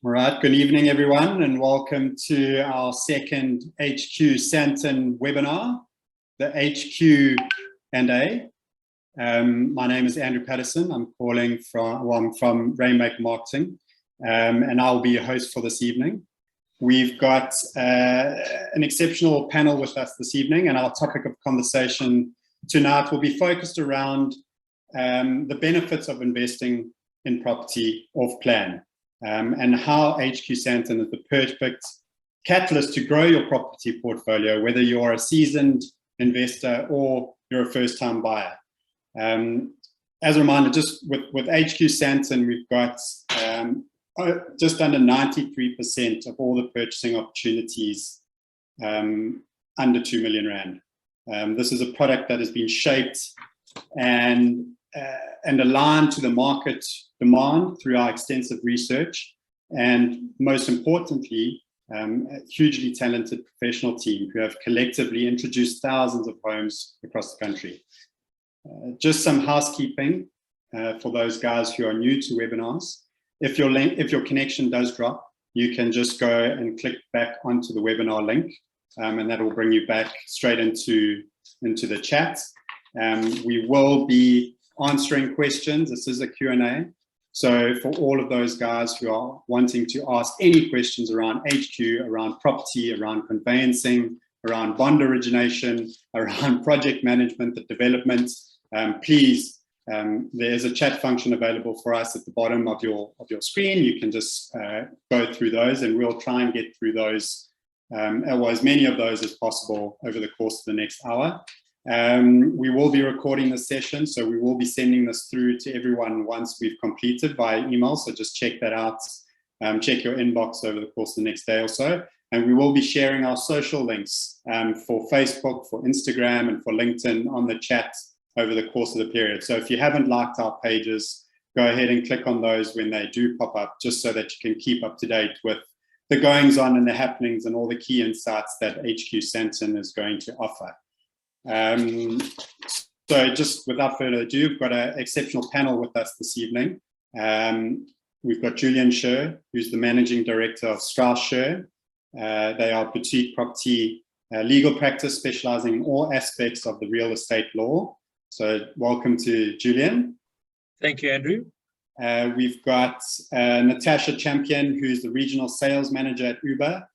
All right, good evening, everyone, and welcome to our second HQ Sandton webinar, the HQ&A. My name is Andrew Patterson. I'm calling from Rainmaker Marketing, and I'll be your host for this evening. We've got an exceptional panel with us this evening, and our topic of conversation tonight will be focused around the benefits of investing in property off plan. And how HQ Sandton is the perfect catalyst to grow your property portfolio, whether you're a seasoned investor or you're a first-time buyer. As a reminder, just with HQ Sandton, we've got just under 93% of all the purchasing opportunities under 2 million Rand. This is a product that has been shaped and aligned to the market demand through our extensive research, and most importantly, a hugely talented professional team who have collectively introduced thousands of homes across the country. Just some housekeeping for those guys who are new to webinars. If your connection does drop, you can just go and click back onto the webinar link, and that will bring you back straight into the chat. We will be answering questions. This is a Q&A. So for all of those guys who are wanting to ask any questions around HQ, around property, around conveyancing, around bond origination, around project management, the development, please, there's a chat function available for us at the bottom of your screen. You can just go through those, and we'll try and get through those, or as many of those as possible over the course of the next hour. We will be recording this session, so we will be sending this through to everyone once we've completed via email, so just check that out. Check your inbox over the course of the next day or so, and we will be sharing our social links for Facebook, for Instagram, and for LinkedIn on the chat over the course of the period. So if you haven't liked our pages, go ahead and click on those when they do pop up, just so that you can keep up to date with the goings on and the happenings and all the key insights that HQ Sandton is going to offer. So just without further ado, we've got an exceptional panel with us this evening. We've got Julian Scher, who's the Managing Director of Strauss Scher. They are boutique property legal practice specializing in all aspects of the real estate law. So welcome to Julian. Thank you, Andrew. We've got Natasha Champion, who's the Regional Sales Manager at Uber.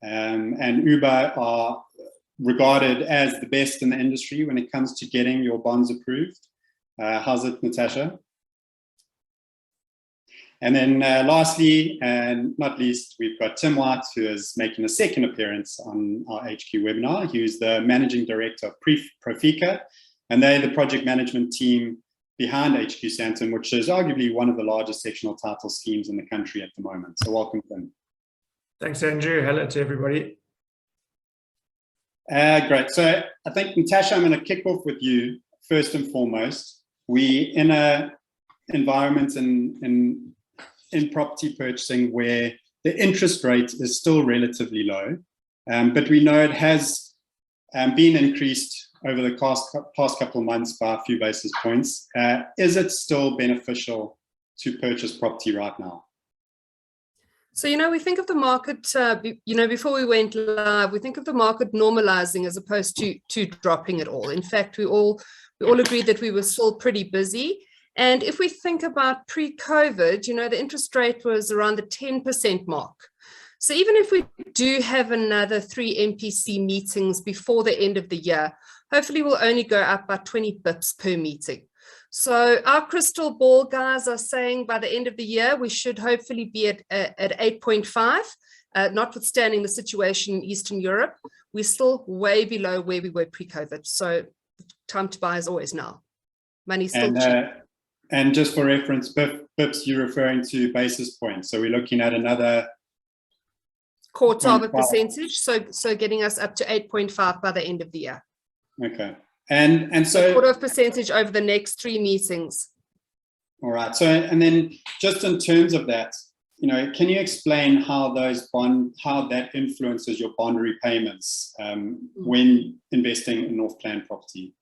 And Uber are regarded as the best in the industry when it comes to getting your bonds approved. How's it, Natasha? And then lastly, and not least, we've got Tim White, who is making a second appearance on our HQ webinar. He's the Managing Director of Profica, and they're the project management team behind HQ Sandton, which is arguably one of the largest sectional title schemes in the country at the moment. So welcome, Tim. Thanks, Andrew. Hello to everybody. Great. So I think, Natasha, I'm going to kick off with you first and foremost. We in an environment in property purchasing where the interest rate is still relatively low, but we know it has been increased over the past couple of months by a few basis points. Is it still beneficial to purchase property right now? So, we think of the market, before we went live, we think of the market normalizing as opposed to dropping at all. In fact, we all agreed that we were still pretty busy. And if we think about pre-COVID, the interest rate was around the 10% mark. So even if we do have another 3 MPC meetings before the end of the year, hopefully we'll only go up by 20 bips per meeting. So our crystal ball guys are saying by the end of the year, we should hopefully be at 8.5, notwithstanding the situation in Eastern Europe. We're still way below where we were pre-COVID. So time to buy is always now. Money's still cheap. And just for reference, bips, you're referring to basis points. So we're looking at another quarter of a percentage. So getting us up to 8.5 by the end of the year. Okay. And so a quarter of percentage over the next 3 meetings. All right. So, and then just in terms of that, can you explain how that influences your bond repayments when investing in off-plan property?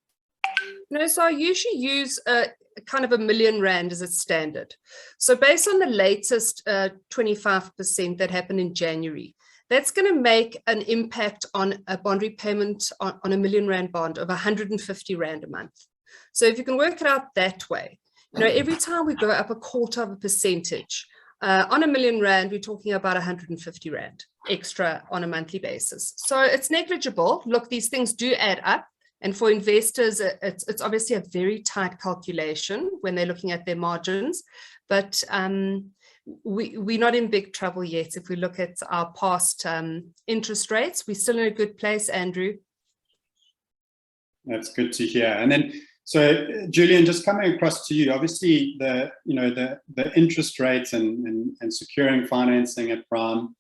So I usually use a kind of R1 million as its standard. So based on the latest 25% that happened in January, that's going to make an impact on a bond repayment on a R1 million bond of 150 Rand a month. So if you can work it out that way, every time we go up 0.25%, on R1 million, we're talking about 150 Rand extra on a monthly basis. So it's negligible. Look, these things do add up. And for investors, it's obviously a very tight calculation when they're looking at their margins. But we're not in big trouble yet. If we look at our past interest rates, we're still in a good place, Andrew. That's good to hear. And then, so Julian, just coming across to you, obviously the interest rates and securing financing at prime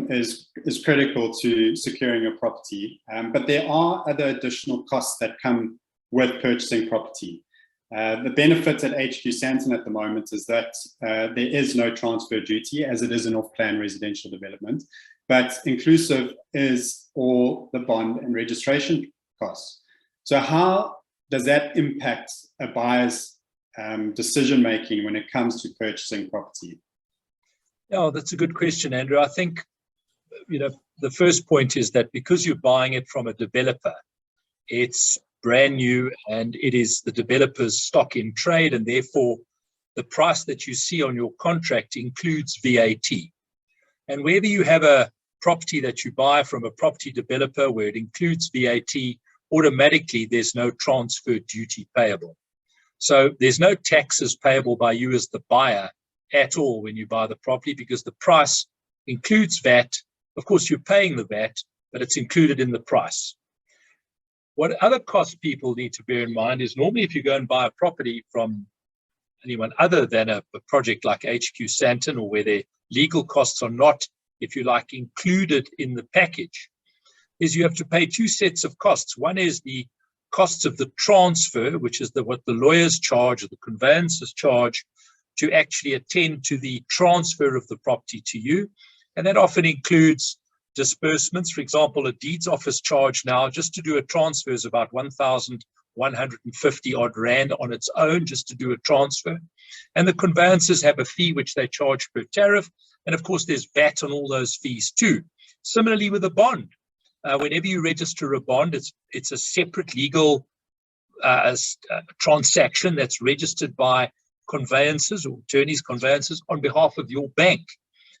is critical to securing a property. But there are other additional costs that come with purchasing property. The benefit at HQ Sandton at the moment is that there is no transfer duty, as it is an off-plan residential development, but inclusive is all the bond and registration costs. So how does that impact a buyer's decision-making when it comes to purchasing property? Oh, that's a good question, Andrew. I think, the first point is that because you're buying it from a developer, it's brand new and it is the developer's stock in trade, and therefore the price that you see on your contract includes VAT. And whether you have a property that you buy from a property developer where it includes VAT, automatically there's no transfer duty payable. So there's no taxes payable by you as the buyer at all when you buy the property, because the price includes VAT. Of course, you're paying the VAT, but it's included in the price. What other costs people need to bear in mind is normally if you go and buy a property from anyone other than a project like HQ Sandton, or where their legal costs are not, if you like, included in the package, is you have to pay two sets of costs. One is the costs of the transfer, which is what the lawyers charge or the conveyancers charge to actually attend to the transfer of the property to you. And that often includes disbursements. For example, a deeds office charge now just to do a transfer is about 1,150 odd Rand on its own, just to do a transfer. And the conveyancers have a fee which they charge per tariff. And of course, there's VAT on all those fees too. Similarly with a bond. Whenever you register a bond, it's a separate legal transaction that's registered by conveyancers or attorneys, conveyancers on behalf of your bank.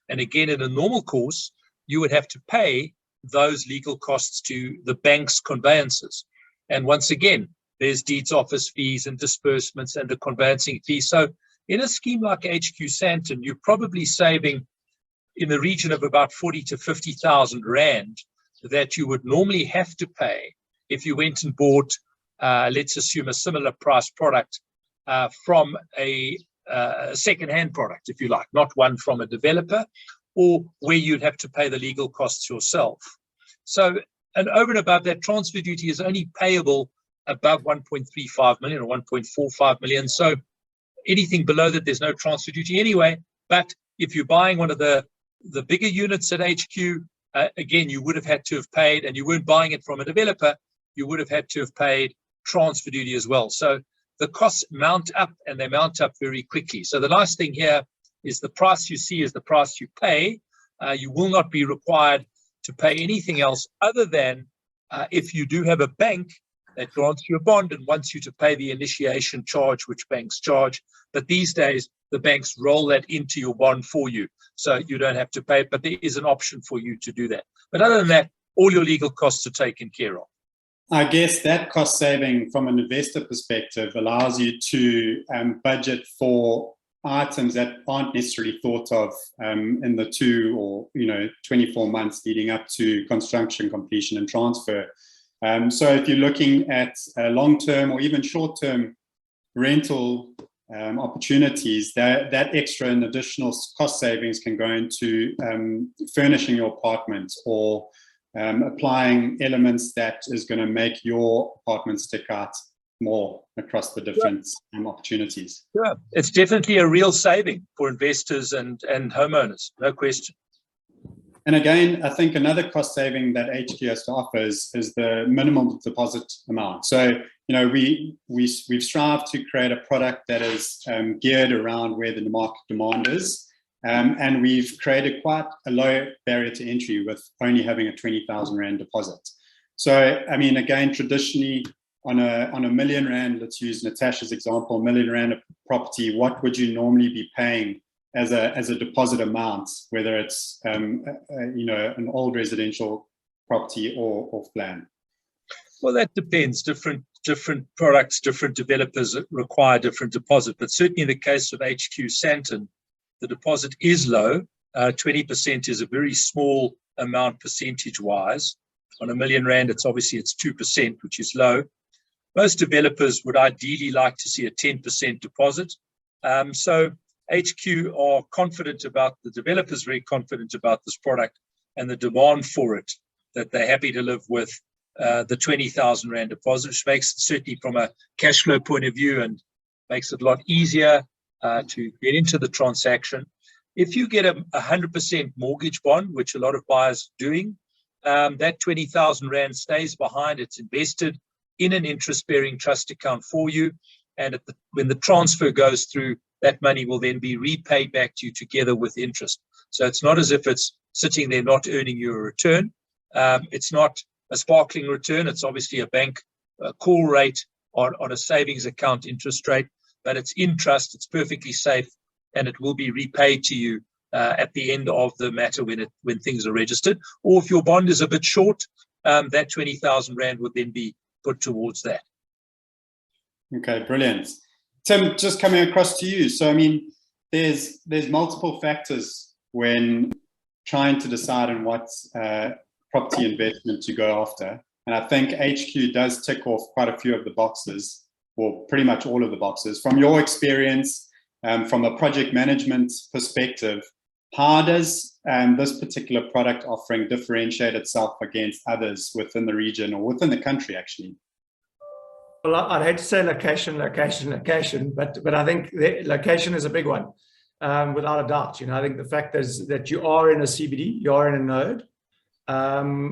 And again, in a normal course, you would have to pay those legal costs to the bank's conveyancers. And once again, there's deeds office fees and disbursements and the conveyancing fees. So in a scheme like HQ Sandton, you're probably saving in the region of about 40 to 50,000 Rand that you would normally have to pay if you went and bought, let's assume, a similar price product from a second-hand product, if you like, not one from a developer, or where you'd have to pay the legal costs yourself. So, and over and above that, transfer duty is only payable above 1.35 million or 1.45 million. So anything below that, there's no transfer duty anyway. But if you're buying one of the bigger units at HQ, again, you would have had to have paid, and you weren't buying it from a developer, you would have had to have paid transfer duty as well. So the costs mount up, and they mount up very quickly. So the nice thing here is the price you see is the price you pay. You will not be required to pay anything else other than if you do have a bank that grants you a bond and wants you to pay the initiation charge, which banks charge. But these days, the banks roll that into your bond for you, so you don't have to pay it, but there is an option for you to do that. But other than that, all your legal costs are taken care of. I guess that cost saving from an investor perspective allows you to budget for items that aren't necessarily thought of in the 2 or 24 months leading up to construction completion and transfer. So if you're looking at long-term or even short-term rental opportunities, that extra and additional cost savings can go into furnishing your apartment or applying elements that is going to make your apartment stick out more across the different opportunities. Yeah, it's definitely a real saving for investors and homeowners, no question. And again, I think another cost saving that HQ has to offer is the minimum deposit amount. So we've strived to create a product that is geared around where the market demand is. And we've created quite a low barrier to entry with only having a 20,000 Rand deposit. So, I mean, again, traditionally on a $1 million Rand, let's use Natasha's example, $1 million Rand of property, what would you normally be paying as a deposit amount, whether it's, an old residential property or flat? Well, that depends. Different products, different developers require different deposit. But certainly in the case of HQ Sandton, the deposit is low. 20% is a very small amount percentage-wise. On $1 million Rand, it's 2%, which is low. Most developers would ideally like to see a 10% deposit. So HQ are confident about, the developers very confident about this product and the demand for it, that they're happy to live with the 20,000 Rand deposit, which makes it certainly from a cash flow point of view and makes it a lot easier to get into the transaction. If you get a 100% mortgage bond, which a lot of buyers are doing, that 20,000 Rand stays behind. It's invested in an interest-bearing trust account for you. And when the transfer goes through, that money will then be repaid back to you together with interest. So it's not as if it's sitting there not earning you a return. It's not a sparkling return. It's obviously a bank call rate on a savings account interest rate, but it's in trust, it's perfectly safe, and it will be repaid to you at the end of the matter when things are registered. Or if your bond is a bit short, that 20,000 Rand would then be put towards that. Okay, brilliant. Tim, just coming across to you. So, I mean, there's multiple factors when trying to decide on what property investment to go after. And I think HQ does tick off quite a few of the boxes, or pretty much all of the boxes. From your experience, from a project management perspective, how does this particular product offering differentiate itself against others within the region or within the country, actually? Well, I'd hate to say location, but I think the location is a big one, without a doubt. I think the fact is that you are in a CBD, you are in a node,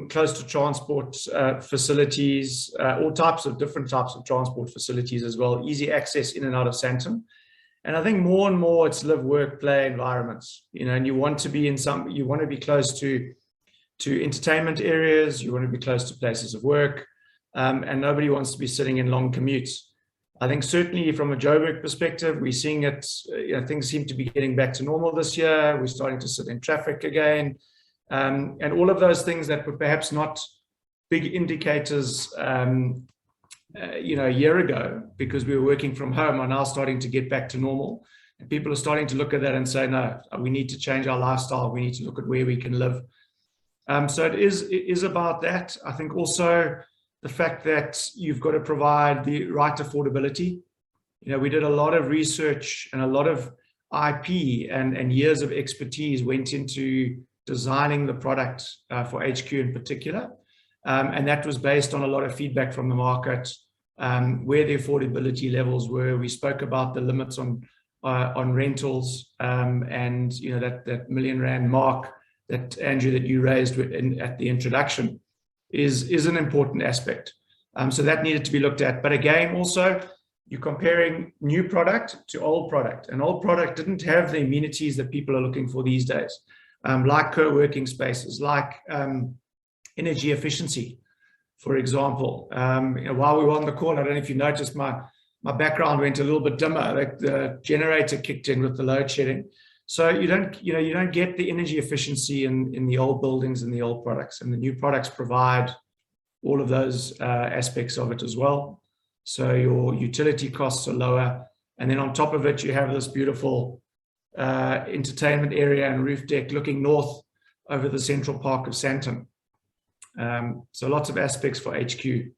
close to transport facilities, all different types of transport facilities as well, easy access in and out of Sandton. And I think more and more it's live, work, play environments, and you want to be you want to be close to entertainment areas, you want to be close to places of work, and nobody wants to be sitting in long commutes. I think certainly from a Joburg perspective, we're seeing it, things seem to be getting back to normal this year. We're starting to sit in traffic again. And all of those things that were perhaps not big indicators a year ago, because we were working from home, are now starting to get back to normal. And people are starting to look at that and say, no, we need to change our lifestyle. We need to look at where we can live. So it is about that. I think also the fact that you've got to provide the right affordability. We did a lot of research and a lot of IP and years of expertise went into designing the product for HQ in particular. And that was based on a lot of feedback from the market, where the affordability levels were. We spoke about the limits on rentals, and that $1 million mark that Andrew, that you raised at the introduction is an important aspect. So that needed to be looked at. But again, also you're comparing new product to old product, and old product didn't have the amenities that people are looking for these days, like co-working spaces, like energy efficiency, for example. While we were on the call, I don't know if you noticed, my background went a little bit dimmer. Like the generator kicked in with the load shedding. So you don't get the energy efficiency in the old buildings and the old products, and the new products provide all of those aspects of it as well. So your utility costs are lower, and then on top of it, you have this beautiful entertainment area and roof deck looking north over the central park of Sandton. So lots of aspects for HQ.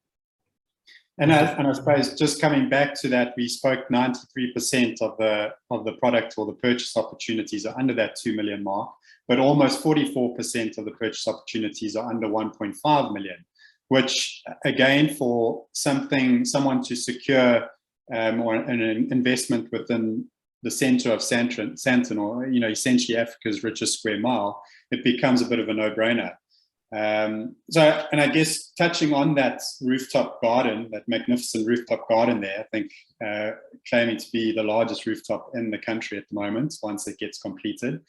And I suppose just coming back to that, we spoke 93% of the product or the purchase opportunities are under that 2 million mark, but almost 44% of the purchase opportunities are under 1.5 million, which again, for someone to secure or an investment within the center of Sandton, or essentially Africa's richest square mile, it becomes a bit of a no-brainer. And I guess touching on that rooftop garden, that magnificent rooftop garden there, I think claiming to be the largest rooftop in the country at the moment, once it gets completed.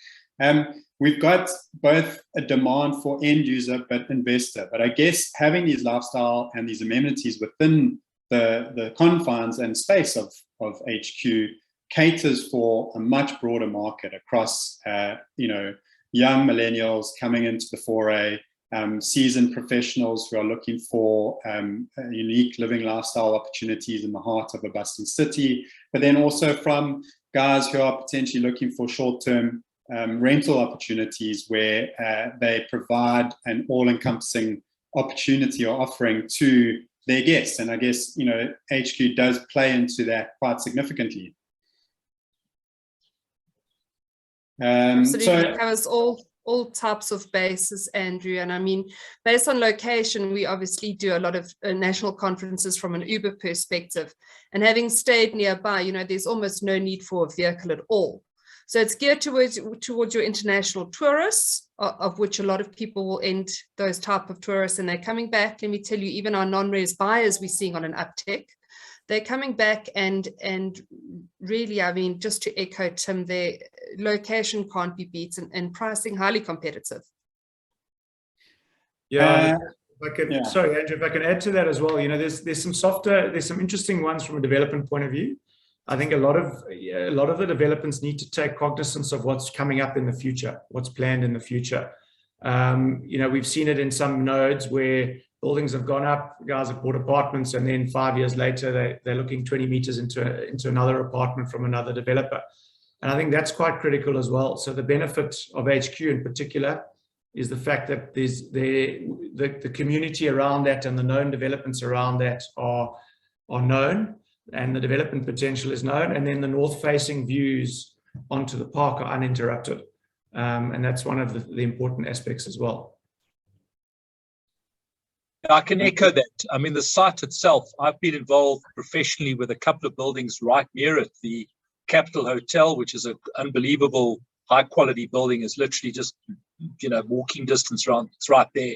We've got both a demand for end user, but investor. But I guess having these lifestyle and these amenities within the confines and space of HQ caters for a much broader market across, young millennials coming into the foray, seasoned professionals who are looking for unique living lifestyle opportunities in the heart of a bustling city, but then also from guys who are potentially looking for short-term rental opportunities where they provide an all-encompassing opportunity or offering to their guests. And I guess, HQ does play into that quite significantly. Absolutely, it covers all types of bases, Andrew. And I mean, based on location, we obviously do a lot of national conferences from an Uber perspective. And having stayed nearby, there's almost no need for a vehicle at all. So it's geared towards your international tourists, of which a lot of people will end those type of tourists, and they're coming back. Let me tell you, even our non-res buyers, we're seeing on an uptick. They're coming back, and really, I mean, just to echo Tim, their location can't be beat, and pricing highly competitive. Yeah, sorry, Andrew, if I can add to that as well. There's some interesting ones from a development point of view. I think a lot of the developments need to take cognizance of what's coming up in the future, what's planned in the future. We've seen it in some nodes where buildings have gone up, guys have bought apartments, and then 5 years later, they're looking 20 meters into another apartment from another developer. And I think that's quite critical as well. So the benefit of HQ in particular is the fact that the community around that and the known developments around that are known, and the development potential is known, and then the north-facing views onto the park are uninterrupted. And that's one of the important aspects as well. I can echo that. I mean, the site itself, I've been involved professionally with a couple of buildings right near it. The Capital Hotel, which is an unbelievable high-quality building, is literally just, walking distance around. It's right there.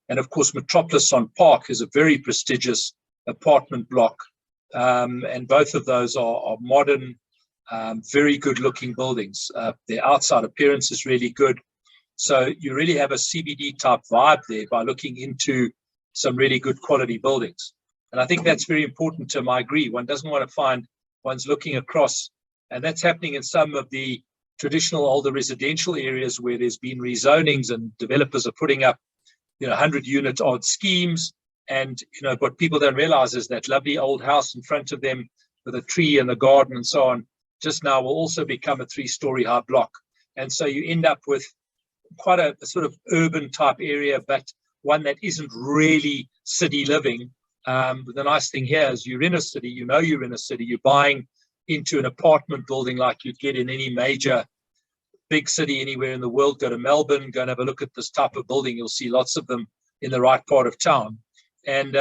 And of course, Metropolis on Park is a very prestigious apartment block. And both of those are modern, very good-looking buildings. Their outside appearance is really good. So you really have a CBD-type vibe there by looking into some really good quality buildings. And I think that's very important, Tim. I agree. One doesn't want to find one's looking across, and that's happening in some of the traditional older residential areas where there's been rezonings and developers are putting up, 100-unit odd schemes. And, what people don't realize is that lovely old house in front of them with a tree and a garden and so on, just now will also become a 3-story high block. And so you end up with quite a sort of urban type area, but one that isn't really city living. But the nice thing here is you're in a city, you're in a city, you're buying into an apartment building like you'd get in any major big city anywhere in the world. Go to Melbourne, go and have a look at this type of building. You'll see lots of them in the right part of town. And,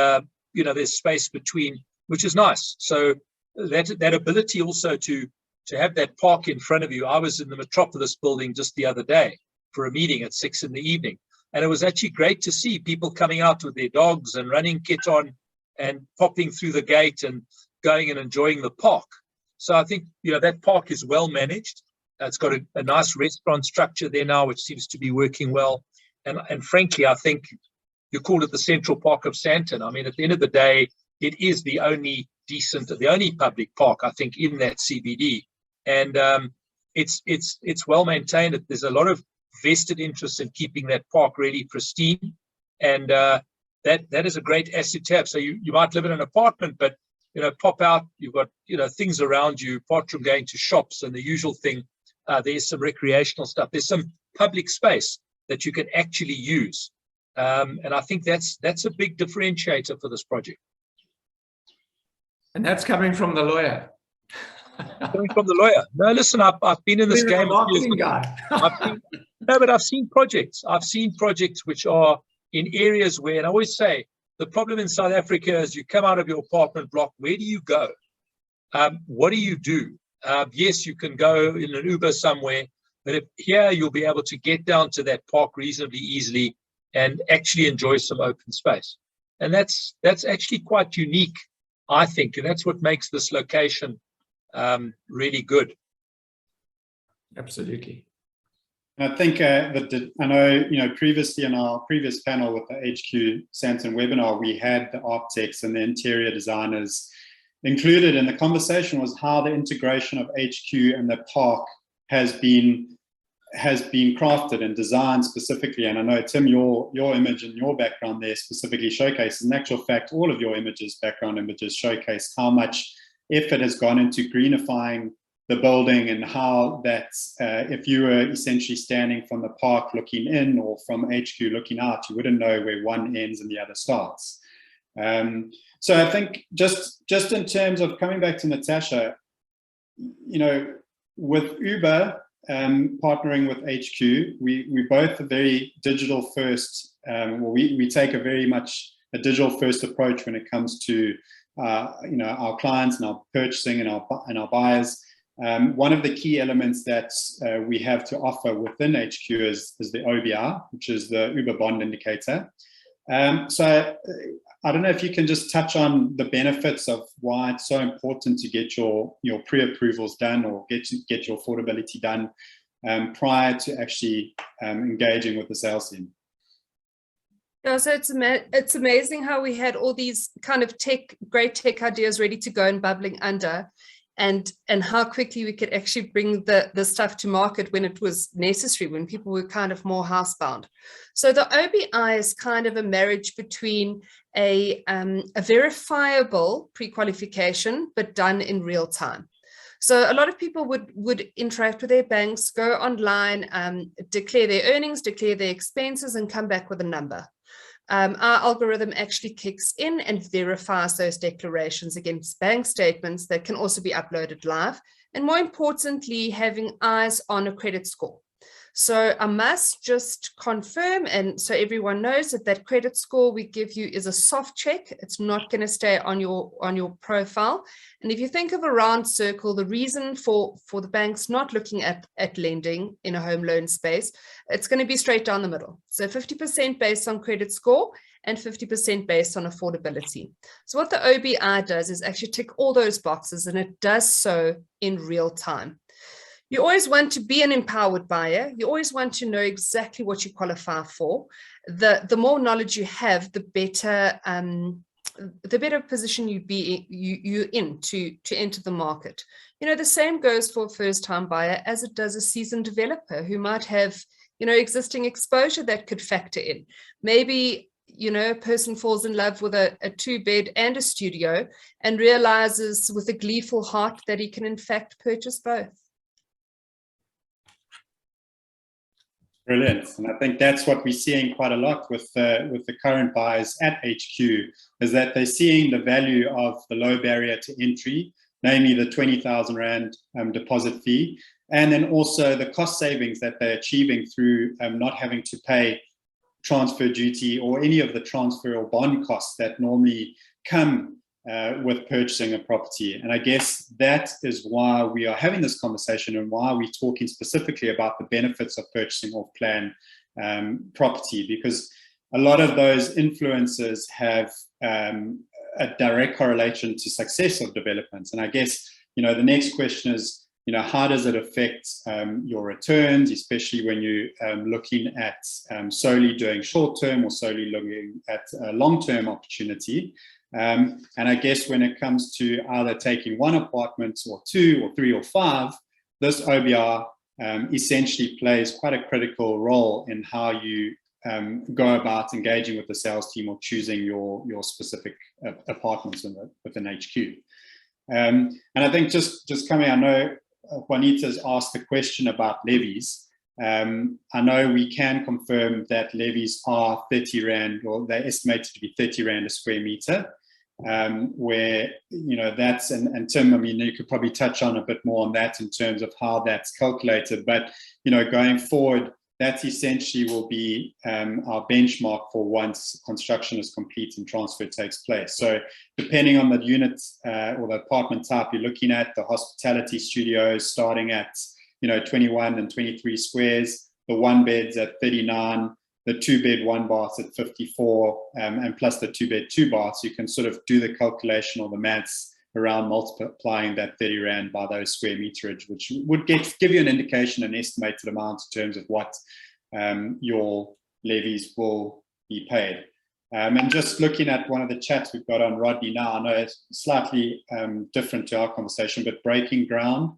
there's space between, which is nice. So that ability also to have that park in front of you. I was in the Metropolis building just the other day for a meeting at 6 p.m. And it was actually great to see people coming out with their dogs and running kit on and popping through the gate and going and enjoying the park. So I think, that park is well managed. It's got a nice restaurant structure there now, which seems to be working well. And frankly, I think you call it the Central Park of Sandton. I mean, at the end of the day, it is the only public park, I think, in that CBD. And it's well maintained. There's a lot of vested interest in keeping that park really pristine. And that is a great asset to have. So you might live in an apartment, but, pop out, you've got, things around you, apart from going to shops and the usual thing. There's some recreational stuff. There's some public space that you can actually use. And I think that's a big differentiator for this project. And that's coming from the lawyer. Coming from the lawyer. No, listen, I've been in this game. But I've seen projects. I've seen projects which are in areas where, and I always say, the problem in South Africa is you come out of your apartment block, where do you go? What do you do? Yes, you can go in an Uber somewhere, but here you'll be able to get down to that park reasonably easily and actually enjoy some open space. And that's actually quite unique, I think, and that's what makes this location really good. Absolutely. And I think I know, previously in our previous panel with the HQ Sandton webinar, we had the architects and the interior designers included in the conversation, was how the integration of HQ and the park has been crafted and designed specifically. And I know, Tim, your image and your background there specifically showcases, in actual fact, all of your background images showcase how much effort has gone into greenifying the building, and how that if you were essentially standing from the park looking in or from HQ looking out, you wouldn't know where one ends and the other starts. So I think just in terms of coming back to Natasha, with Uber partnering with HQ, we both are very digital first. We take a very much a digital first approach when it comes to our clients and our purchasing and our buyers. One of the key elements that we have to offer within HQ is the OBR, which is the Uber bond indicator. So I don't know if you can just touch on the benefits of why it's so important to get your pre-approvals done, or get your affordability done prior to actually engaging with the sales team. Yeah, so it's amazing how we had all these kind of great tech ideas ready to go and bubbling under, and how quickly we could actually bring the stuff to market when it was necessary, when people were kind of more housebound. So the OBI is kind of a marriage between a verifiable pre-qualification, but done in real time. So a lot of people would interact with their banks, go online, declare their earnings, declare their expenses, and come back with a number. Our algorithm actually kicks in and verifies those declarations against bank statements that can also be uploaded live, and more importantly, having eyes on a credit score. So I must just confirm, and so everyone knows that credit score we give you is a soft check. It's not going to stay on your profile. And if you think of a round circle, the reason for the banks not looking at lending in a home loan space, it's going to be straight down the middle. So 50% based on credit score and 50% based on affordability. So what the OBI does is actually tick all those boxes, and it does so in real time. You always want to be an empowered buyer. You always want to know exactly what you qualify for. The more knowledge you have, the better position you're in to enter the market. The same goes for a first-time buyer as it does a seasoned developer who might have, existing exposure that could factor in. Maybe, a person falls in love with a 2-bed and a studio and realizes with a gleeful heart that he can in fact purchase both. Brilliant. And I think that's what we're seeing quite a lot with the current buyers at HQ, is that they're seeing the value of the low barrier to entry, namely the 20,000 Rand deposit fee, and then also the cost savings that they're achieving through not having to pay transfer duty or any of the transfer or bond costs that normally come with purchasing a property. And I guess that is why we are having this conversation, and why we're talking specifically about the benefits of purchasing off-plan property, because a lot of those influences have a direct correlation to success of developments. And I guess, the next question is, how does it affect your returns, especially when you're looking at solely doing short-term or solely looking at a long-term opportunity. And I guess when it comes to either taking one apartment or 2 or 3 or 5, this OBR essentially plays quite a critical role in how you go about engaging with the sales team or choosing your specific apartments within HQ. And I think just coming, I know Juanita's asked the question about levies. I know we can confirm that levies are 30 Rand, or they're estimated to be 30 Rand a square meter, where, that's, and Tim, you could probably touch on a bit more on that in terms of how that's calculated. But, going forward, that essentially will be our benchmark for once construction is complete and transfer takes place. So depending on the unit or the apartment type you're looking at, the hospitality studios starting at 21 and 23 squares, the 1 beds at 39, the 2-bed 1-bath at 54 and plus the 2-bed 2-baths, you can sort of do the calculation or the maths around multiplying that 30 Rand by those square meterage, which would give you an indication, an estimated amount in terms of what your levies will be paid. And just looking at one of the chats we've got on Rodney now, I know it's slightly different to our conversation, but breaking ground.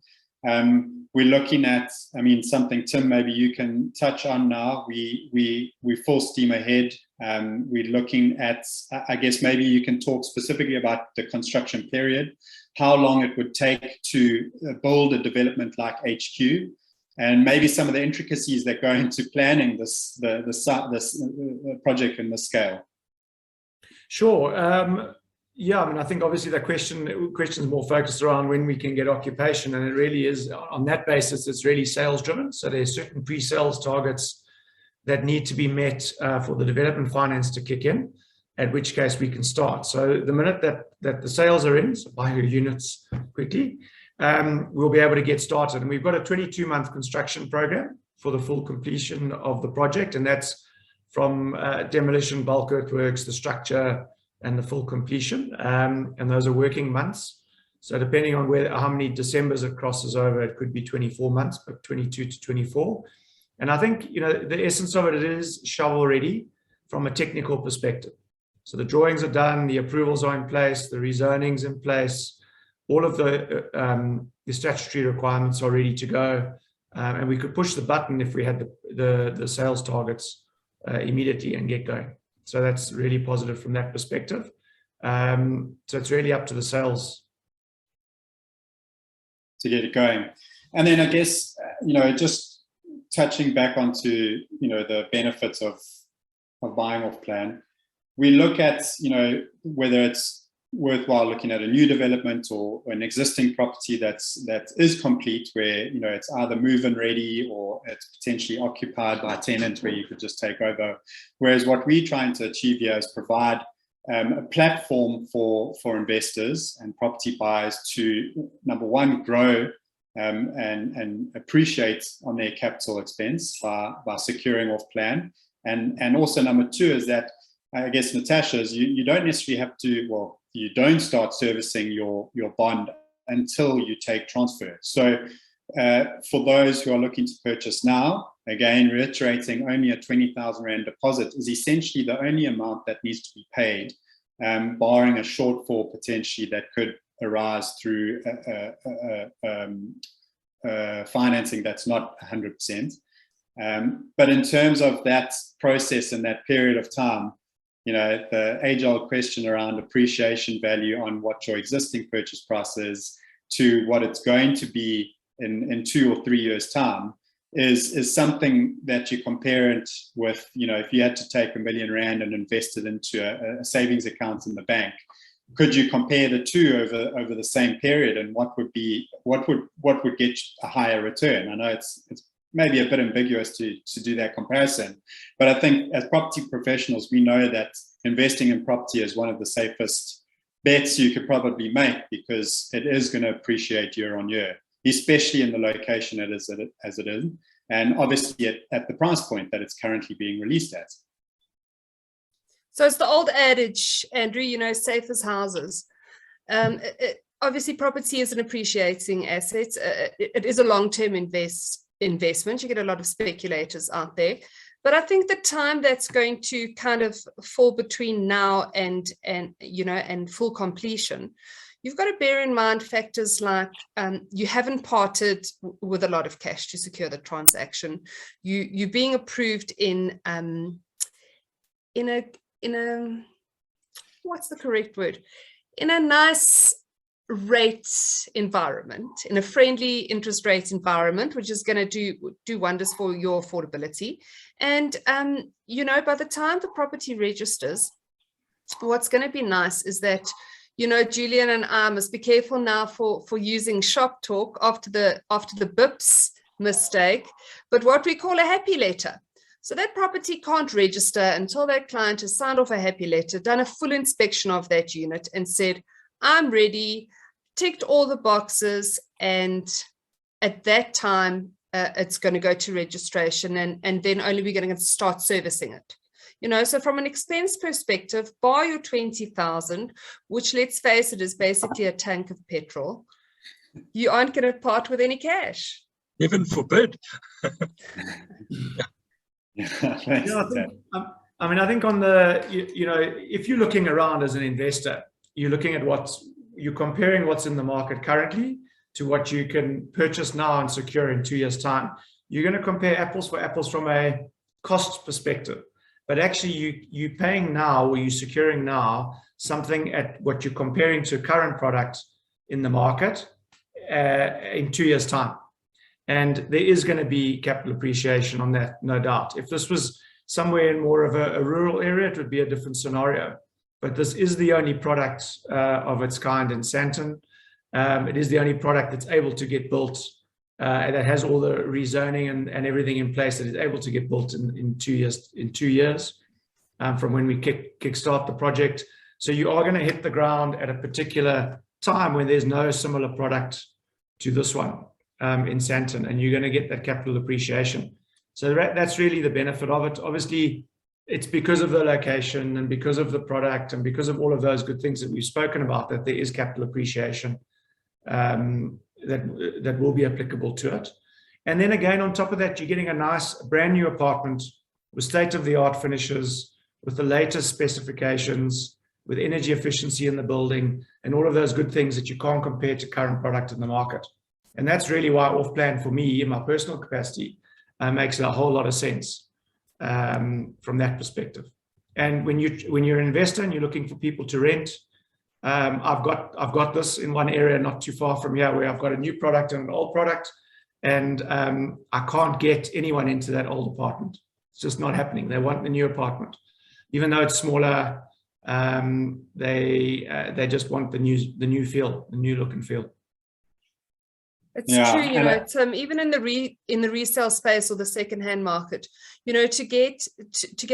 We're looking at, I mean, something, Tim, maybe you can touch on now. We full steam ahead. We're looking at, I guess maybe you can talk specifically about the construction period, how long it would take to build a development like HQ, and maybe some of the intricacies that go into planning this project in this scale. Sure. Yeah, I mean, I think obviously the question is more focused around when we can get occupation, and it really is on that basis. It's really sales driven. So there's certain pre-sales targets that need to be met for the development finance to kick in, at which case we can start. So the minute that the sales are in, so buy your units quickly, we'll be able to get started. And we've got a 22-month construction program for the full completion of the project, and that's from demolition, bulk earthworks, the structure, and the full completion, and those are working months. So depending on how many Decembers it crosses over, it could be 24 months, but 22 to 24. And I think, you know, the essence of it is shovel ready from a technical perspective. So the drawings are done, the approvals are in place, the rezoning's in place, all of the statutory requirements are ready to go, and we could push the button if we had the sales targets immediately and get going. So that's really positive from that perspective. So it's really up to the sales to get it going. And then I guess, you know, just touching back onto, you know, the benefits of buying off plan, we look at, you know, whether it's worthwhile looking at a new development or an existing property that is complete, where, you know, it's either move-in ready or it's potentially occupied by a tenant where you could just take over. Whereas what we're trying to achieve here is provide a platform for investors and property buyers to, number one, grow and appreciate on their capital expense by securing off plan. And also number two is that, I guess, Natasha's, you don't necessarily have to, well, you don't start servicing your bond until you take transfer. So for those who are looking to purchase now, again, reiterating, only a 20,000 Rand deposit is essentially the only amount that needs to be paid, barring a shortfall potentially that could arise through financing that's not 100%. But in terms of that process and that period of time, you know, the age-old question around appreciation value on what your existing purchase price is to what it's going to be in 2 or 3 years' time is something that you compare it with. You know, if you had to take R1 million and invest it into a savings account in the bank, could you compare the two over the same period, and what would get a higher return? I know it's maybe a bit ambiguous to do that comparison, but I think as property professionals, we know that investing in property is one of the safest bets you could probably make, because it is going to appreciate year on year, especially in the location it is as it is, and obviously at the price point that it's currently being released at. So it's the old adage, Andrew, you know, safe as houses. Obviously, property is an appreciating asset. It is a long-term investment. You get a lot of speculators out there, but I think the time that's going to kind of fall between now and you know, and full completion, you've got to bear in mind factors like you haven't parted with a lot of cash to secure the transaction. You're being approved in a what's the correct word? In a nice rate environment, in a friendly interest rate environment, which is going to do wonders for your affordability. And you know, by the time the property registers, what's going to be nice is that, you know, Julian and I must be careful now for using shop talk after the BIPS mistake, but what we call a happy letter. So that property can't register until that client has signed off a happy letter, done a full inspection of that unit and said, I'm ready, ticked all the boxes, and at that time, it's going to go to registration, and then only we're going to start servicing it. You know, so from an expense perspective, bar your 20,000, which, let's face it, is basically a tank of petrol, you aren't going to part with any cash. Heaven forbid. I think on the, you know, if you're looking around as an investor, you're looking at you're comparing what's in the market currently to what you can purchase now and secure in 2 years' time. You're going to compare apples for apples from a cost perspective. But actually, you're paying now, or you're securing now, something at what you're comparing to a current product in the market in 2 years' time. And there is going to be capital appreciation on that, no doubt. If this was somewhere in more of a rural area, it would be a different scenario. But this is the only product of its kind in Sandton. It is the only product that's able to get built, and that has all the rezoning and everything in place, that is able to get built in 2 years. From when we kickstart the project. So you are going to hit the ground at a particular time when there's no similar product to this one in Sandton, and you're going to get that capital appreciation. So that's really the benefit of it. Obviously, it's because of the location and because of the product and because of all of those good things that we've spoken about, that there is capital appreciation that will be applicable to it. And then again, on top of that, you're getting a nice brand new apartment with state-of-the-art finishes, with the latest specifications, with energy efficiency in the building, and all of those good things that you can't compare to current product in the market. And that's really why off-plan, for me, in my personal capacity, makes a whole lot of sense from that perspective. And when you're an investor and you're looking for people to rent, I've got this in one area not too far from here, where I've got a new product and an old product, and I can't get anyone into that old apartment. It's just not happening. They want the new apartment, even though it's smaller. They just want the new feel, the new look and feel. It's true, you know, it's, even in the resale space or the secondhand market, you know, to get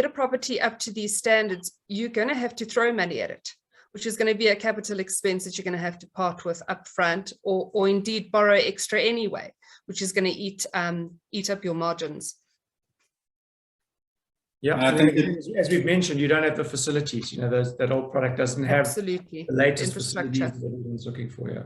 a property up to these standards, you're going to have to throw money at it, which is going to be a capital expense that you're going to have to part with upfront, or indeed borrow extra anyway, which is going to eat up your margins. Yeah, I think as we've mentioned, you don't have the facilities. You know, that old product doesn't have the latest facilities that everyone's looking for. Yeah.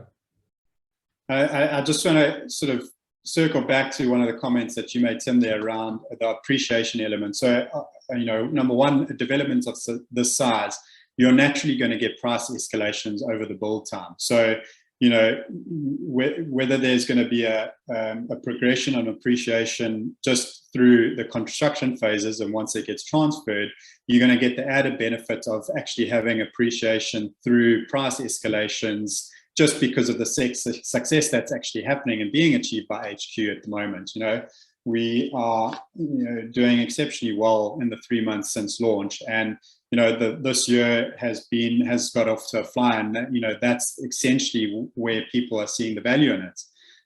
I just want to sort of circle back to one of the comments that you made, Tim, there around the appreciation element. So, you know, number one, developments of this size, you're naturally going to get price escalations over the build time. So, you know, whether there's going to be a progression on appreciation just through the construction phases, and once it gets transferred, you're going to get the added benefit of actually having appreciation through price escalations, just because of the success that's actually happening and being achieved by HQ at the moment. You know, we are, you know, doing exceptionally well in the 3 months since launch, and you know, this year has got off to a fly, and that, you know, that's essentially where people are seeing the value in it.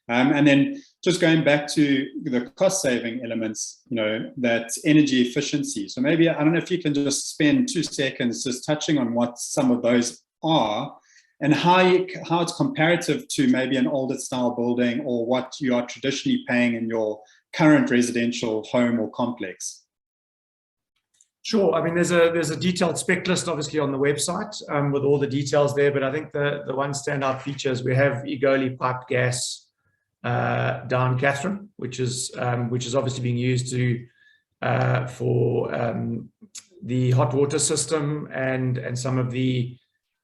And then just going back to the cost saving elements, you know, that energy efficiency. So maybe, I don't know if you can just spend 2 seconds just touching on what some of those are, and how it's comparative to maybe an older style building, or what you are traditionally paying in your current residential home or complex. Sure. I mean, there's a detailed spec list, obviously, on the website with all the details there. But I think the one standout feature is we have Egoli piped gas down Catherine, which is obviously being used for the hot water system and some of the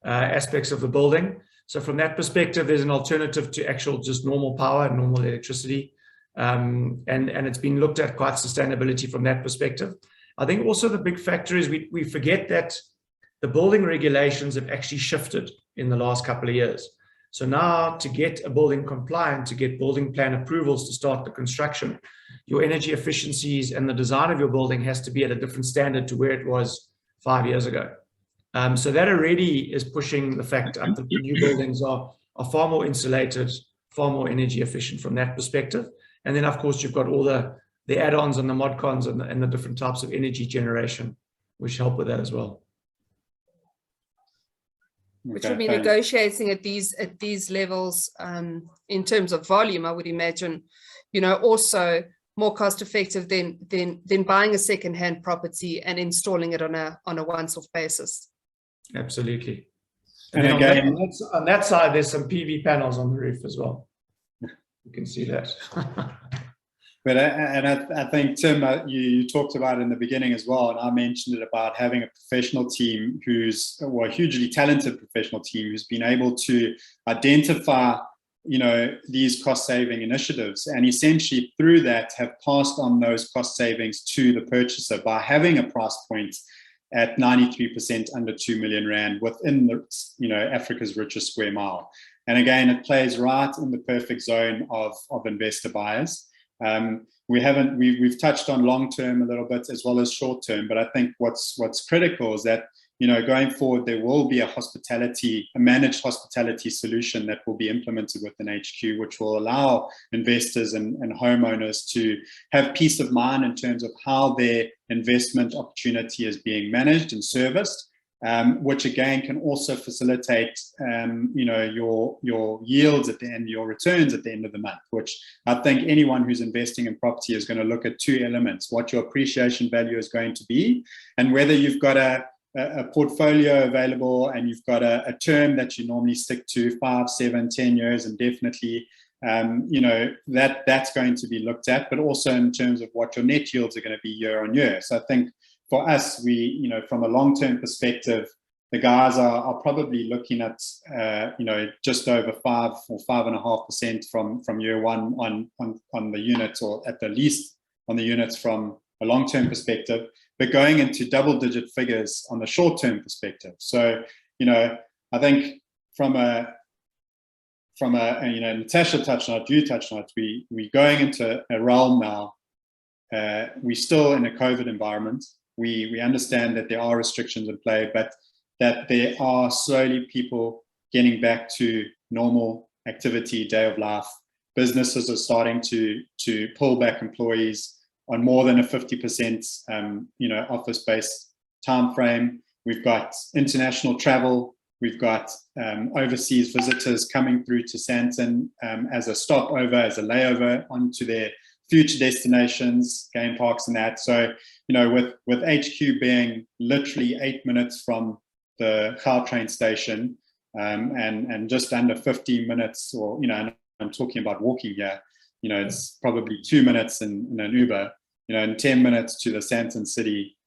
aspects of the building. So from that perspective, there's an alternative to actual just normal power and normal electricity, and it's been looked at quite sustainability from that perspective. I think also the big factor is we forget that the building regulations have actually shifted in the last couple of years. So now, to get a building compliant, to get building plan approvals to start the construction, your energy efficiencies and the design of your building has to be at a different standard to where it was 5 years ago. So that already is pushing the fact up that the new buildings are far more insulated, far more energy efficient from that perspective. And then, of course, you've got all the add-ons and the mod cons and the different types of energy generation, which help with that as well. which Okay, will be thanks. negotiating at these levels in terms of volume, I would imagine, you know, also more cost effective than buying a second-hand property and installing it on a once-off basis. Absolutely. And then again, on that side, there's some PV panels on the roof as well. You can see that. but I think, Tim, you talked about it in the beginning as well, and I mentioned it about having a professional team a hugely talented professional team who's been able to identify, you know, these cost-saving initiatives, and essentially through that have passed on those cost savings to the purchaser by having a price point at 93% under 2 million Rand within the, you know, Africa's richest square mile. And again, it plays right in the perfect zone of investor buyers. We've touched on long-term a little bit as well as short-term, but I think what's critical is that, you know, going forward, there will be a managed hospitality solution that will be implemented within HQ, which will allow investors and homeowners to have peace of mind in terms of how their investment opportunity is being managed and serviced, which again can also facilitate, you know, your yields at the end, your returns at the end of the month, which I think anyone who's investing in property is going to look at two elements: what your appreciation value is going to be, and whether you've got a portfolio available and you've got a term that you normally stick to 5, 7, 10 years, and definitely, you know, that's going to be looked at, but also in terms of what your net yields are going to be year on year. So I think for us, you know, from a long-term perspective, the guys are probably looking at, you know, just over 5 or 5.5% from year one on the units, or at the least on the units from a long-term perspective, but going into double-digit figures on the short-term perspective. So, you know, I think from a you know, Natasha touched on it, you touched on it, we're going into a realm now. We're still in a COVID environment. We understand that there are restrictions in play, but that there are slowly people getting back to normal activity, day of life. Businesses are starting to pull back employees on more than a 50% you know, office-based time frame. We've got international travel. We've got overseas visitors coming through to Sandton as a stopover, as a layover onto their future destinations, game parks and that. So, you know, with HQ being literally 8 minutes from the Gautrain station and just under 15 minutes, or, you know, I'm talking about walking here, you know, it's probably 2 minutes in an Uber, you know, and 10 minutes to the Sandton city,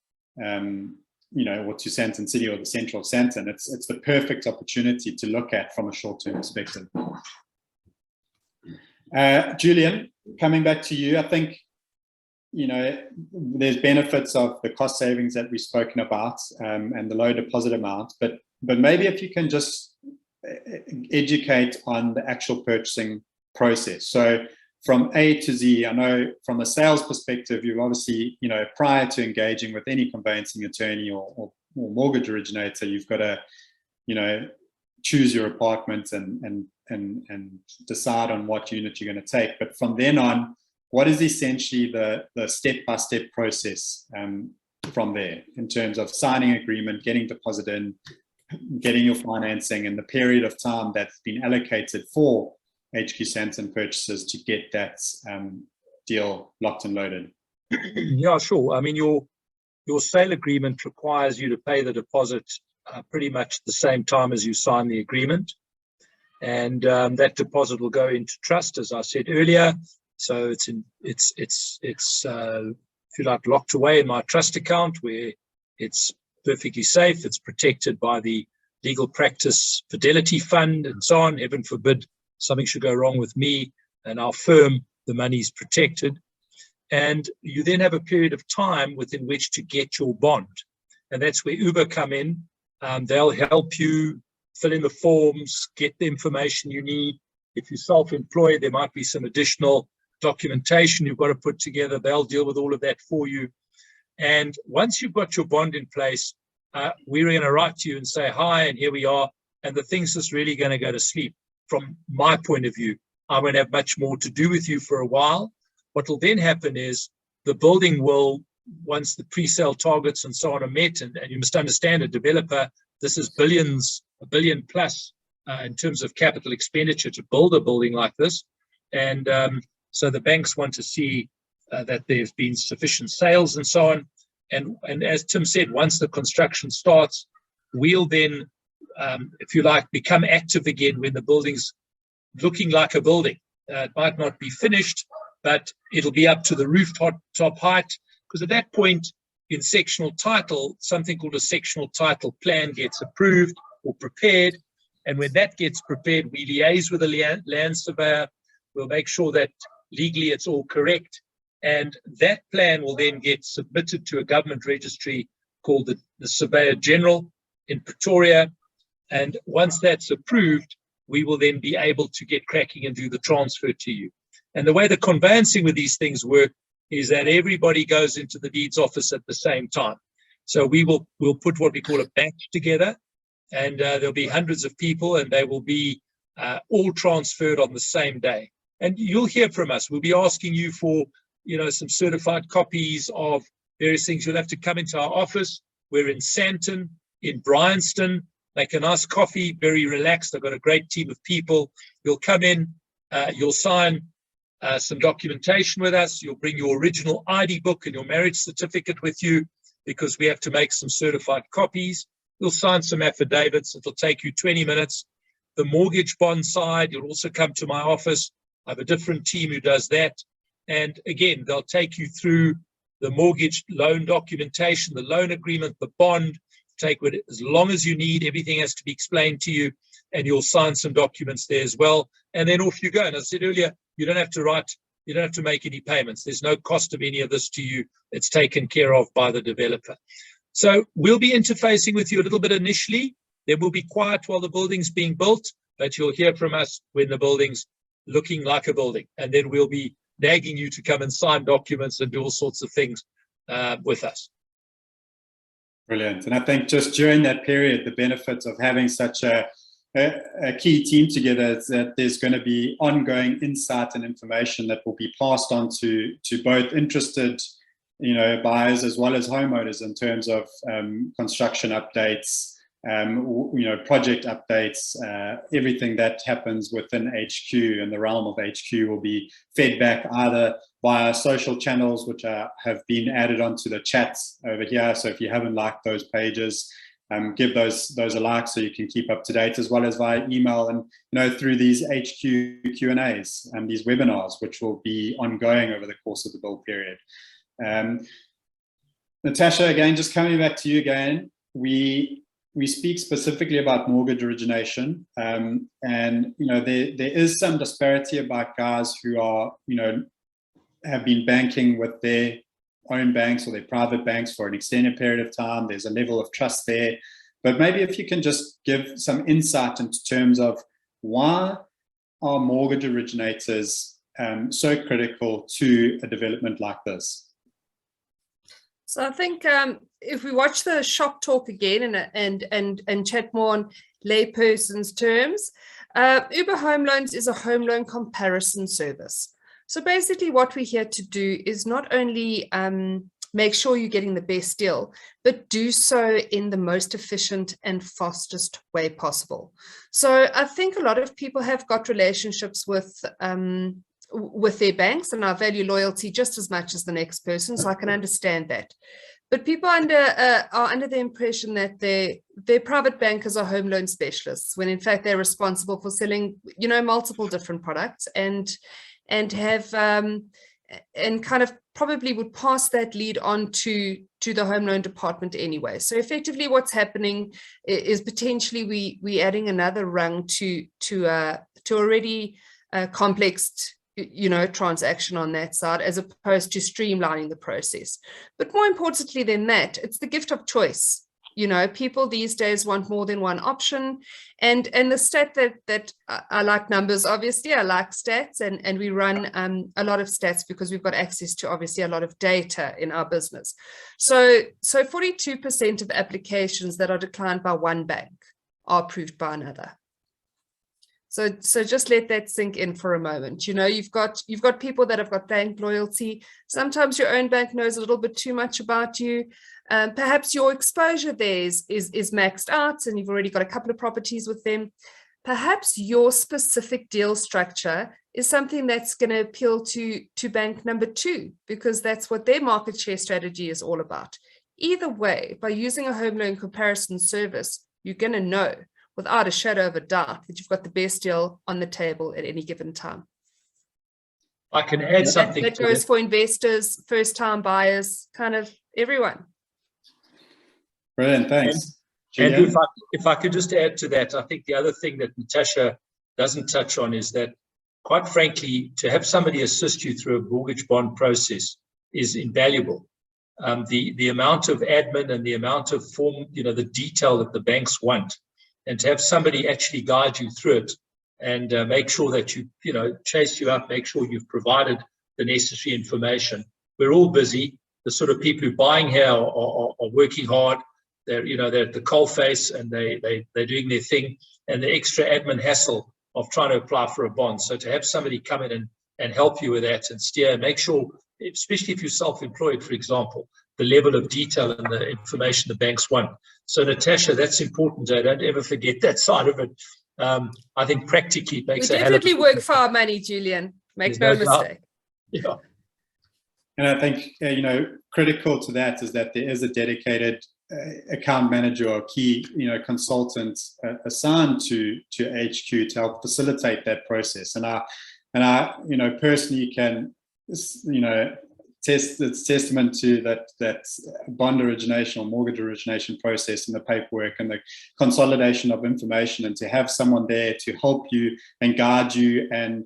you know, or to Sandton City or the central of Sandton. It's the perfect opportunity to look at from a short-term perspective. Julian, coming back to you, I think, you know, there's benefits of the cost savings that we've spoken about and the low deposit amount, but maybe if you can just educate on the actual purchasing process. So from A to Z, I know from a sales perspective, you've obviously, you know, prior to engaging with any conveyancing attorney or mortgage originator, you've got to, you know, choose your apartment and decide on what unit you're going to take. But from then on, what is essentially the step-by-step process from there in terms of signing agreement, getting deposit in, getting your financing, and the period of time that's been allocated for HQ Sandton purchases to get that deal locked and loaded? Yeah, sure. I mean, your sale agreement requires you to pay the deposit pretty much the same time as you sign the agreement, and that deposit will go into trust, as I said earlier. So it's if you like, locked away in my trust account, where it's perfectly safe. It's protected by the legal practice fidelity fund and so on. Heaven forbid something should go wrong with me and our firm, the money's protected. And you then have a period of time within which to get your bond. And that's where Uber come in. They'll help you fill in the forms, get the information you need. If you're self-employed, there might be some additional documentation you've got to put together. They'll deal with all of that for you. And once you've got your bond in place, we're going to write to you and say, hi, and here we are. And the thing's just really going to go to sleep. From my point of view, I won't have much more to do with you for a while. What will then happen is the building will, once the pre-sale targets and so on are met, and you must understand, a developer, this is billions 1 billion plus in terms of capital expenditure to build a building like this. And so the banks want to see that there's been sufficient sales and so on. And as Tim said, once the construction starts, we'll then, if you like, become active again when the building's looking like a building. It might not be finished, but it'll be up to the rooftop height, because at that point in sectional title, something called a sectional title plan gets approved or prepared. And when that gets prepared, we liaise with the land surveyor. We'll make sure that legally it's all correct. And that plan will then get submitted to a government registry called the Surveyor General in Pretoria. And once that's approved, we will then be able to get cracking and do the transfer to you. And the way the conveyancing with these things work is that everybody goes into the deeds office at the same time. So we'll put what we call a batch together, and there'll be hundreds of people, and they will be all transferred on the same day. And you'll hear from us. We'll be asking you for, some certified copies of various things. You'll have to come into our office. We're in Sandton, in Bryanston. Make a nice coffee, very relaxed. I've got a great team of people. You'll come in, you'll sign some documentation with us. You'll bring your original ID book and your marriage certificate with you, because we have to make some certified copies. You'll sign some affidavits. It'll take you 20 minutes. The mortgage bond side, you'll also come to my office. I have a different team who does that. And again, they'll take you through the mortgage loan documentation, the loan agreement, the bond. Take it as long as you need. Everything has to be explained to you, and you'll sign some documents there as well. And then off you go. And I said earlier, you don't have to make any payments. There's no cost of any of this to you. It's taken care of by the developer. So we'll be interfacing with you a little bit initially. Then we'll be quiet while the building's being built, but you'll hear from us when the building's looking like a building. And then we'll be nagging you to come and sign documents and do all sorts of things with us. Brilliant. And I think just during that period, the benefits of having such a key team together is that there's going to be ongoing insight and information that will be passed on to both interested buyers as well as homeowners in terms of construction updates, project updates. Everything that happens within HQ and the realm of HQ will be fed back either via social channels, which have been added onto the chats over here. So if you haven't liked those pages, give those a like so you can keep up to date, as well as via email and through these HQ Q&As and these webinars, which will be ongoing over the course of the build period. Natasha, again, just coming back to you again, we speak specifically about mortgage origination, and there is some disparity about guys who are have been banking with their own banks or their private banks for an extended period of time. There's a level of trust there, but maybe if you can just give some insight into terms of why are mortgage originators so critical to a development like this? So I think if we watch the shop talk again and chat more on layperson's terms, Uber Home Loans is a home loan comparison service. So basically what we're here to do is not only make sure you're getting the best deal, but do so in the most efficient and fastest way possible. So I think a lot of people have got relationships with their banks, and I value loyalty just as much as the next person, so I can understand that. But people are under the impression that their private bankers are home loan specialists, when in fact they're responsible for selling, multiple different products and have and kind of probably would pass that lead on to the home loan department anyway. So effectively what's happening is potentially we adding another rung to already complex transaction on that side, as opposed to streamlining the process. But more importantly than that, it's the gift of choice. People these days want more than one option, and the stat that I like numbers, obviously I like stats, and we run a lot of stats because we've got access to obviously a lot of data in our business. So 42% of applications that are declined by one bank are approved by another. So just let that sink in for a moment. You know, you've got people that have got bank loyalty. Sometimes your own bank knows a little bit too much about you. Perhaps your exposure there is maxed out and you've already got a couple of properties with them. Perhaps your specific deal structure is something that's going to appeal to bank number 2, because that's what their market share strategy is all about. Either way, by using a home loan comparison service, you're going to know without a shadow of a doubt that you've got the best deal on the table at any given time. I can add something. That goes for investors, first-time buyers, kind of everyone. Brilliant, thanks. And if I could just add to that, I think the other thing that Natasha doesn't touch on is that, quite frankly, to have somebody assist you through a mortgage bond process is invaluable. The amount of admin and the amount of form, the detail that the banks want, and to have somebody actually guide you through it and make sure that chase you up, make sure you've provided the necessary information. We're all busy. The sort of people who are buying here are working hard. They're at the coalface and they're doing their thing, and the extra admin hassle of trying to apply for a bond. So to have somebody come in and help you with that and steer, make sure, especially if you're self-employed, for example, the level of detail and the information the banks want. So Natasha, that's important. Don't ever forget that side of it. I think practically it makes we definitely work for our money, Julian. Make no mistake. Yeah. And I think, critical to that is that there is a dedicated account manager or key, consultant assigned to HQ to help facilitate that process. And I personally can, it's testament to that bond origination or mortgage origination process and the paperwork and the consolidation of information, and to have someone there to help you and guide you and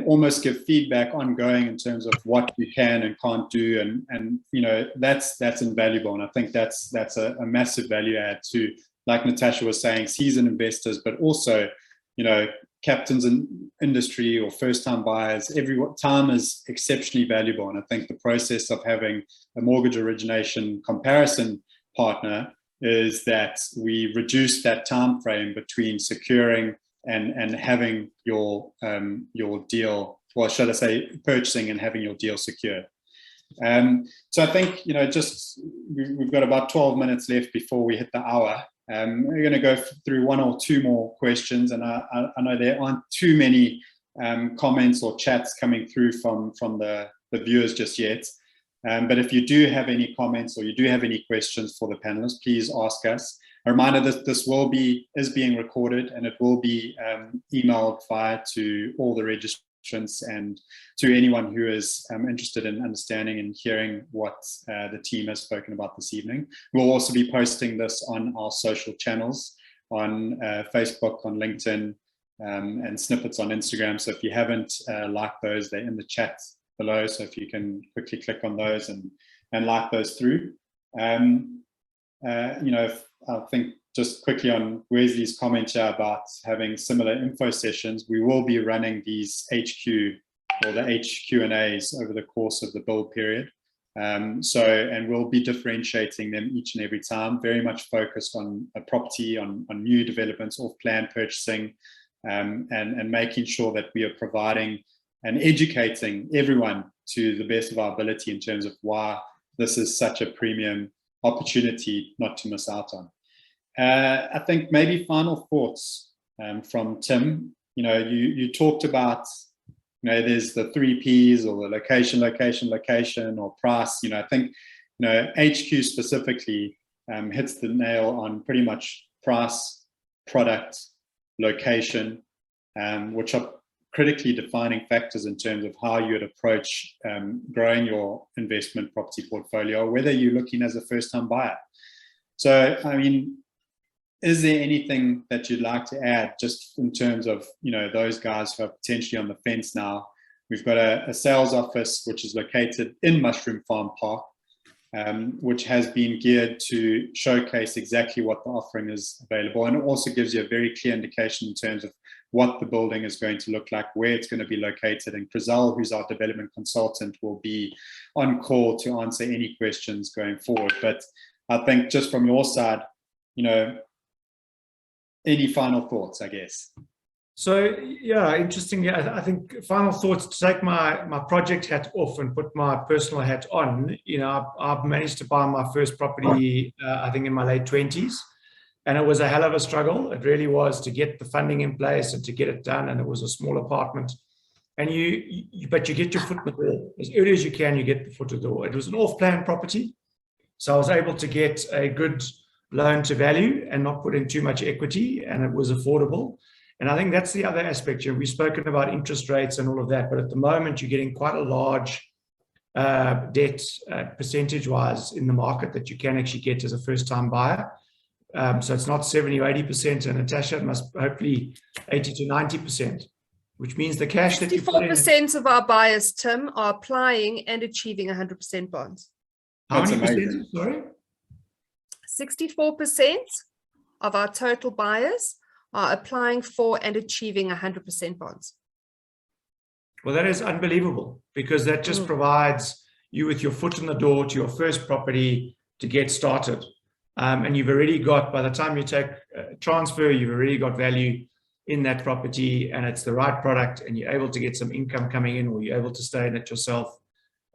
almost give feedback ongoing in terms of what you can and can't do, and that's invaluable. And I think that's a massive value add to, like Natasha was saying, seasoned investors, but also captains in industry or first-time buyers. Time is exceptionally valuable, and I think the process of having a mortgage origination comparison partner is that we reduce that time frame between securing and having your deal, well, should I say, purchasing and having your deal secured. So I think we've got about 12 minutes left before we hit the hour. We're going to go through one or two more questions, and I know there aren't too many comments or chats coming through from the viewers just yet. But if you do have any comments or you do have any questions for the panelists, please ask us. A reminder that this is being recorded, and it will be emailed via to all the registrants and to anyone who is interested in understanding and hearing what the team has spoken about this evening. We'll also be posting this on our social channels, on Facebook, on LinkedIn, and snippets on Instagram. So if you haven't liked those, they're in the chat below. So if you can quickly click on those and like those through. I think just quickly on Wesley's comment here about having similar info sessions, we will be running these HQ or the HQ&As over the course of the build period. And we'll be differentiating them each and every time, very much focused on a property, on new developments, off-plan purchasing, and making sure that we are providing and educating everyone to the best of our ability in terms of why this is such a premium opportunity not to miss out on. I think maybe final thoughts from Tim. You talked about, there's the 3 Ps, or the location, or price. I think, HQ specifically hits the nail on pretty much price, product, location, which are critically defining factors in terms of how you would approach growing your investment property portfolio, whether you're looking as a first-time buyer. So, is there anything that you'd like to add just in terms of, those guys who are potentially on the fence now? We've got a sales office which is located in Mushroom Farm Park, which has been geared to showcase exactly what the offering is available. And it also gives you a very clear indication in terms of what the building is going to look like, where it's going to be located. And Crizel, who's our development consultant, will be on call to answer any questions going forward. But I think just from your side, any final thoughts, I guess? So yeah, interestingly, I think final thoughts, to take my project hat off and put my personal hat on. You know, I've managed to buy my first property, I think in my late 20s, and it was a hell of a struggle. It really was, to get the funding in place and to get it done. And it was a small apartment, and but you get your foot in the door as early as you can. You get the foot in the door. It was an off-plan property, so I was able to get a good loan to value and not put in too much equity, and it was affordable. And I think that's the other aspect. You know, we've spoken about interest rates and all of that, but at the moment you're getting quite a large debt percentage-wise in the market that you can actually get as a first-time buyer. So it's not 70 or 80%, and Natasha, it must hopefully 80 to 90%, which means the cash that you put in. 64% of our buyers, Tim, are applying and achieving 100% bonds. How many percent? Sorry? 64% of our total buyers are applying for and achieving 100% bonds. Well, that is unbelievable, because that just provides you with your foot in the door to your first property to get started. And you've already got, by the time you take transfer, you've already got value in that property, and it's the right product, and you're able to get some income coming in, or you're able to stay in it yourself.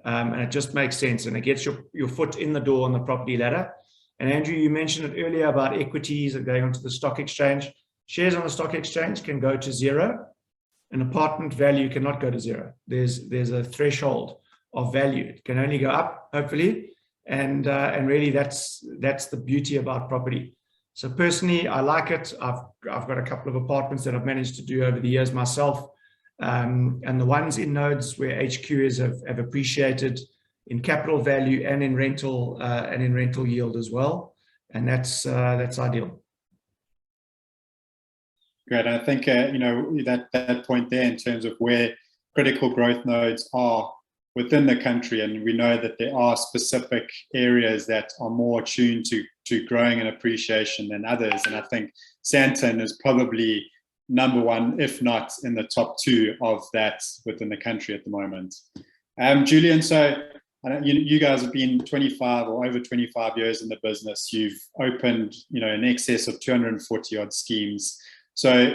And it just makes sense, and it gets your foot in the door on the property ladder. And Andrew, you mentioned it earlier about equities and going onto the stock exchange. Shares on the stock exchange can go to zero. An apartment value cannot go to zero. There's a threshold of value. It can only go up, hopefully. And really that's the beauty about property. So personally, I like it. I've got a couple of apartments that I've managed to do over the years myself. And the ones in nodes where HQ is have appreciated in capital value and in rental yield as well. And that's ideal. Great. I think, you know, that point there in terms of where critical growth nodes are within the country, and we know that there are specific areas that are more attuned to growing and appreciation than others. And I think Sandton is probably number one, if not in the top two of that within the country at the moment. Julian, so you guys have been 25 or over 25 years in the business. You've opened, you know, in excess of 240 odd schemes. So,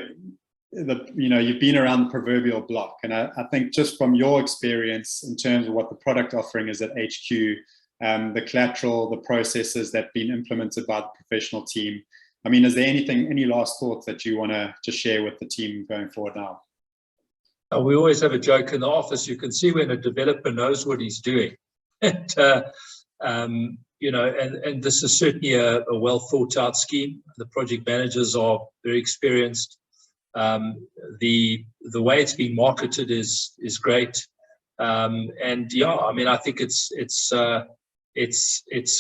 you know, you've been around the proverbial block. And I think just from your experience in terms of what the product offering is at HQ, the collateral, the processes that have been implemented by the professional team, I mean, is there any last thoughts that you want to just share with the team going forward now? We always have a joke in the office. You can see when a developer knows what he's doing. And, you know, and this is certainly a well thought out scheme. The project managers are very experienced. The way it's being marketed is great. And yeah, I mean, I think it's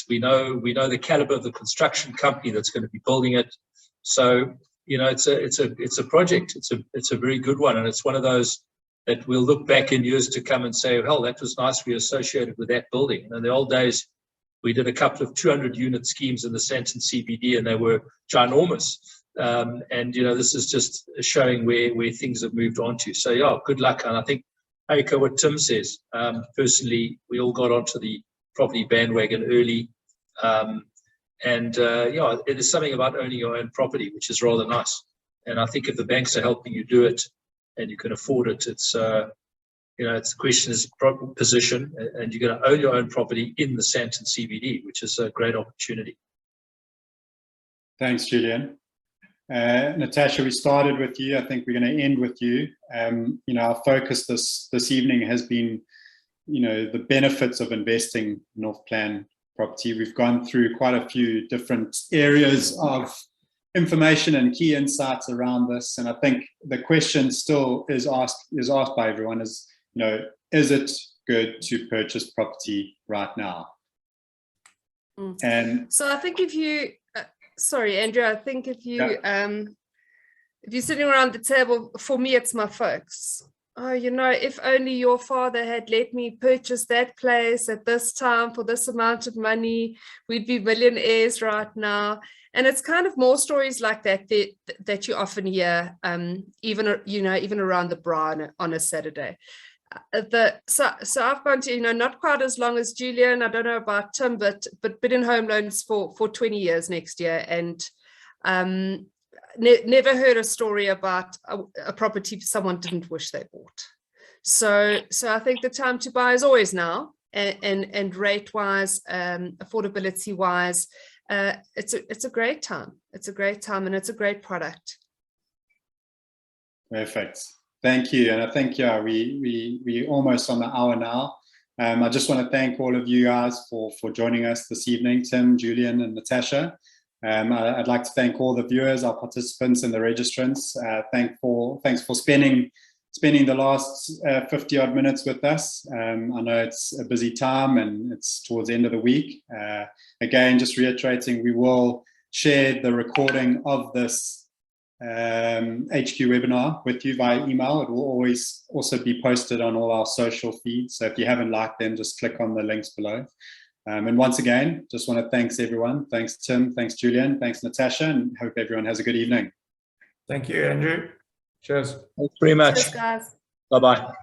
we know the caliber of the construction company that's going to be building it. So, you know, it's a project. It's a very good one, and it's one of those that we'll look back in years to come and say, well, that was nice. We associated with that building. And in the old days, we did a couple of 200-unit schemes in the Sandton CBD, and they were ginormous. And you know, this is just showing where things have moved on to. So yeah, good luck. And I think I echo what Tim says. Personally, we all got onto the property bandwagon early. Yeah, it is something about owning your own property, which is rather nice. And I think if the banks are helping you do it and you can afford it, it's you know, it's the question is position, and you're going to own your own property in the Sandton CBD, which is a great opportunity. Thanks, Julian. Natasha, we started with you. I think we're going to end with you. You know, our focus this evening has been, you know, the benefits of investing in off-plan property. We've gone through quite a few different areas of information and key insights around this, and I think the question still is asked by everyone is, you know, is it good to purchase property right now? And so I think if you sorry, Andrew, I think if you're sitting around the table, for me, it's my folks. Oh, you know, if only your father had let me purchase that place at this time for this amount of money, we'd be millionaires right now. And it's kind of more stories like that that you often hear, even, you know, even around the bra on a Saturday. So I've gone to, you know, not quite as long as Julian. I don't know about Tim, but been in home loans for 20 years next year. And never heard a story about a property someone didn't wish they bought. So I think the time to buy is always now, and rate wise, affordability wise, it's a great time. It's a great time, and it's a great product. Perfect. Thank you. And I think, yeah, we almost on the hour now. I just want to thank all of you guys for joining us this evening, Tim, Julian, and Natasha. I'd like to thank all the viewers, our participants, and the registrants. Thanks for spending the last 50 odd minutes with us. I know it's a busy time and it's towards the end of the week. Again, just reiterating, we will share the recording of this HQ webinar with you via email. It will always also be posted on all our social feeds. So if you haven't liked them, just click on the links below. And once again, just want to thanks everyone. Thanks, Tim. Thanks, Julian. Thanks, Natasha. And hope everyone has a good evening. Thank you, Andrew. Cheers. Thanks very much. Cheers, guys. Bye-bye.